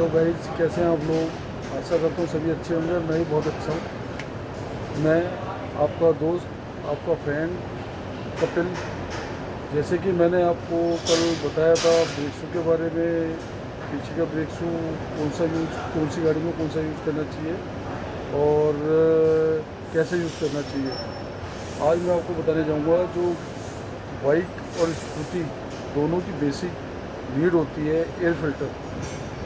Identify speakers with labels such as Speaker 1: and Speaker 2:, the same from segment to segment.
Speaker 1: Hello guys, कैसे हैं आप लोग। आशा करता हूँ सभी अच्छे होंगे। मैं भी बहुत अच्छा हूँ। मैं आपका दोस्त, आपका फ्रेंड कपिल। जैसे कि मैंने आपको कल बताया था ब्रेक शू के बारे में, पीछे का ब्रेक शू कौन सी गाड़ी में कौन सा यूज़ करना चाहिए और कैसे यूज़ करना चाहिए। आज मैं आपको बताने जाऊँगा जो बाइक और स्कूटी दोनों की बेसिक नीड होती है, एयर फिल्टर।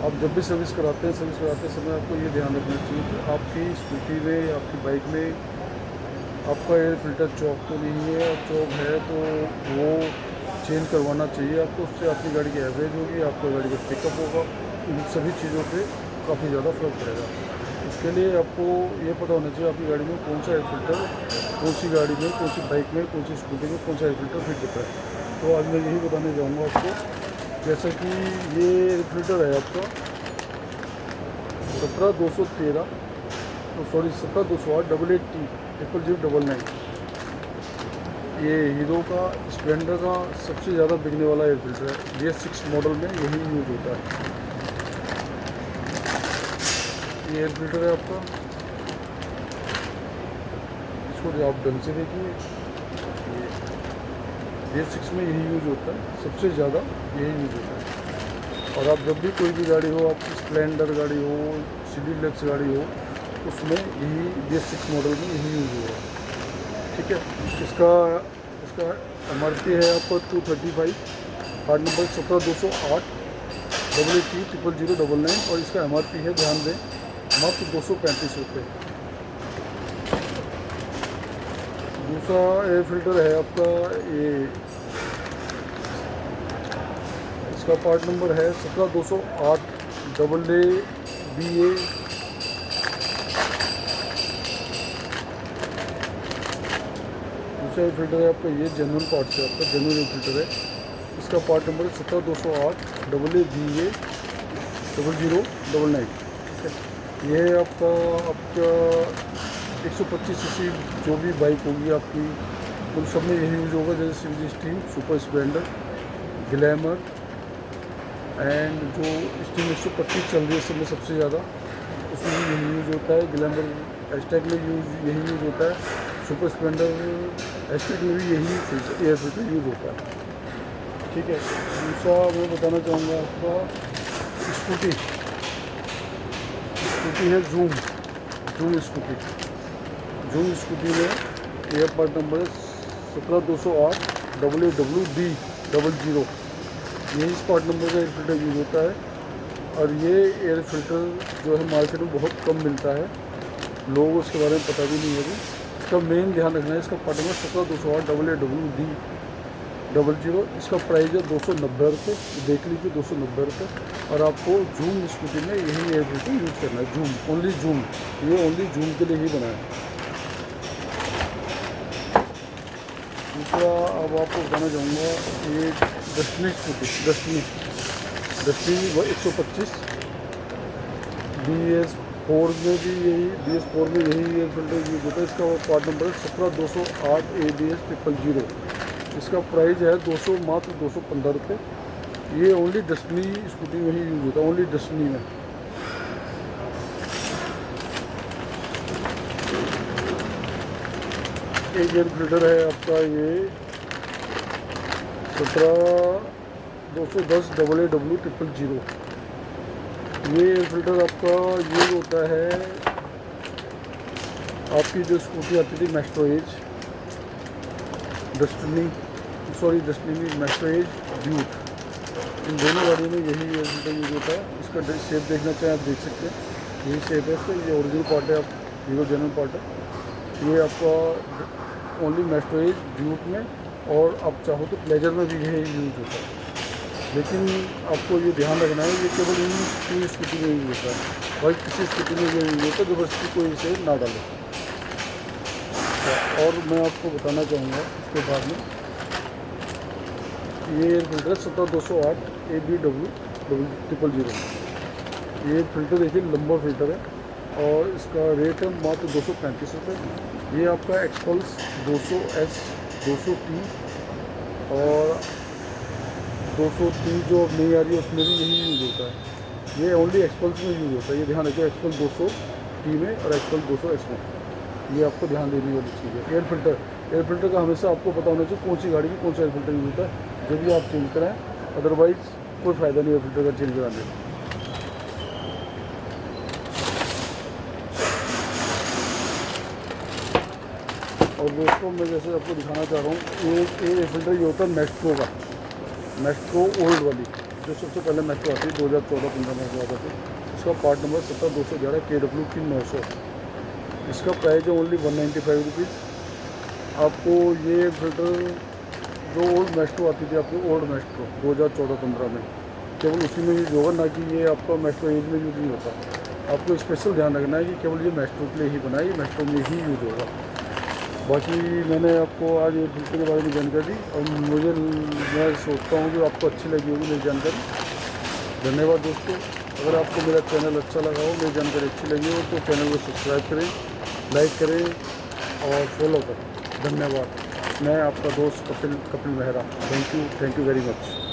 Speaker 1: आप जब भी सर्विस कराते समय आपको ये ध्यान रखना चाहिए कि आपकी स्कूटी में, आपकी बाइक में आपका एयर फिल्टर चौक तो नहीं है, और चौक है तो वो चेंज करवाना चाहिए आपको। उससे आपकी गाड़ी की एवरेज होगी, आपकी गाड़ी का पिकअप होगा, इन सभी चीज़ों पे काफ़ी ज़्यादा फ़र्क पड़ेगा। उसके लिए आपको ये पता होना चाहिए आपकी गाड़ी में कौन सा एयर फिल्टर, कौन सी गाड़ी में, कौन सी बाइक में, कौन सी स्कूटी में कौन सा एयर फिल्टर फिट होता है। तो आज मैं यही बताने जाऊँगा आपको। जैसा कि ये एयर फिल्टर है आपका 17 213, सॉरी 17 208 88T 00099। ये हीरो का, स्प्लेंडर का सबसे ज़्यादा बिकने वाला एयर फिल्टर है। BS6 मॉडल में यही यूज होता है। ये एयर फिल्टर है आपका, इसको आप ढंग से देखिए। ये BS6 में यही यूज होता है, सबसे ज़्यादा यही यूज होता है। और आप जब भी कोई भी गाड़ी हो, आपकी स्प्लेंडर गाड़ी हो, CD Deluxe गाड़ी हो, उसमें यही BS6 मॉडल में यही यूज होगा। ठीक है। इसका इसका MRP है आपका 235, पार्ट नंबर 17 208 88T 00099। और इसका MRP है, ध्यान दें, मात्र 235 रुपये। दूसरा एयर फिल्टर है आपका ये, इसका पार्ट नंबर है 17 208 AA BA। दूसरा एयर फिल्टर है आपका ये, जेन्युइन पार्ट से आपका जेन्युइन एयर फिल्टर है। इसका पार्ट नंबर है 17 208 AA BA 0099। ठीक है। ये है आपका 125cc जो भी बाइक होगी आपकी, उन सब में यही यूज होगा। जैसे civil steam, Super Splendor, Glamour, and जो स्टीम 125 चल रही है इस समय सबसे ज़्यादा, उसमें भी यही यूज होता है। ग्लैमर हैशटैग में यही यूज होता है। सुपर स्प्लेंडर हैशटैग में भी यही एयर फिल्टर यूज होता है। ठीक है। दूसरा मैं बताना चाहूँगा आपका स्कूटी है जूम स्कूटी। जूम स्कूटी में एयर पार्ट नंबर है 17 208 AAWD 00। यही इस पार्ट नंबर का एयर फिल्टर यूज होता है। और ये एयर फिल्टर जो है मार्केट में बहुत कम मिलता है, लोगों को इसके बारे में पता भी नहीं है अभी। इसका मेन ध्यान रखना है। इसका पार्ट नंबर 17 208 AAWD 00। इसका प्राइस है 290 रुपये। देख लीजिए, 290 रुपये। और आपको जूम स्कूटी में यही एयर फिल्टर यूज़ करना है। जूम, ओनली जूम, ये ओनली जूम के लिए ही बना है। दूसरा अब आपको बताना चाहूँगा ये डस्टनी स्कूटी, डस्टनी 125 BS4 में भी यही, BS4 में यही एयर फिल्टर यूज होता है। इसका पार्ट नंबर है 17 208 ABS 000। इसका प्राइस है मात्र 215 रुपये। ये ओनली डस्टनी स्कूटी में ही यूज होता है, ओनली डस्टनी में। एक एयर फिल्टर है आपका ये 17 210 AAW 000। ये एयर फिल्टर आपका यूज होता है आपकी जो स्कूटी आती थी Maestro Edge, Destini Maestro Edge Duke, इन दोनों गाड़ियों में यही एयर फिल्टर यूज होता है। इसका शेप देखना चाहें आप देख सकते हैं, यही शेप है इसका। ये ओरिजिनल पार्ट है, आप हीरो जेन्युइन पार्ट है। ये आपका ओनली मेस्ट्रो एज ड्यूक में, और आप चाहो तो प्लेजर में भी यही यूज होता है। लेकिन आपको ये ध्यान रखना है, ये केवल इन 3 स्कूटी में यूज होता है। और किसी स्कूटी में ये यूज होता है, ज़बरदस्ती कोई इसे ना डाले। और मैं आपको बताना चाहूँगा इसके बाद में, ये एयर फिल्टर 17 208 ABW 000। ये फिल्टर देखिए लंबा फिल्टर है, और इसका रेट है मात्र 235 रुपये। ये आपका एक्सपल्स 200S 200T और 200T जो अब नहीं आ रही है उसमें भी यही यूज होता है। ये ओनली एक्सपल्स में यूज़ होता है, ये ध्यान रखिए, एक्सपल्स 200 टी में और एक्सपल्स 200 एस में, ये आपको ध्यान देने वाली चीज़ है। एयर फिल्टर का हमेशा आपको पता होना चाहिए कौन सी गाड़ी में कौन सा एयर फिल्टर यूज़ होता है, जब भी आप चेंज कराएं, अदरवाइज़ कोई फ़ायदा नहीं एयर फिल्टर का चेंज कराने का। और दोस्तों मैं जैसे आपको दिखाना चाह रहा हूँ, ये एयर फिल्टर ये होता है मेस्ट्रो का, मेस्ट्रो ओल्ड वाली, जो सबसे पहले मेस्ट्रो आती है 2014-15 में आता थी। इसका पार्ट नंबर 17211 KW3900। इसका प्राइस है ओनली 195 रुपीज़। आपको ये फिल्टर जो ओल्ड मेस्ट्रो आती थी, आपकी ओल्ड मेस्ट्रो 2014-15 में, केवल उसी में यूज होगा, ना कि ये आपका मेस्ट्रो एज में यूज नहीं होता। आपको स्पेशल ध्यान रखना है कि केवल ये मेस्ट्रो के लिए ही बनाई, मेस्ट्रो में ही यूज होगा। बाकी मैंने आपको आज ये फिल्टर के बारे में जानकारी दी, और मैं सोचता हूँ कि आपको अच्छी लगी होगी मेरी जानकारी। धन्यवाद दोस्तों। अगर आपको मेरा चैनल अच्छा लगा हो, मेरी जानकारी अच्छी लगी हो, तो चैनल को सब्सक्राइब करें, लाइक करें और फॉलो करें। धन्यवाद। मैं आपका दोस्त Kapil Mehra. Thank you very much.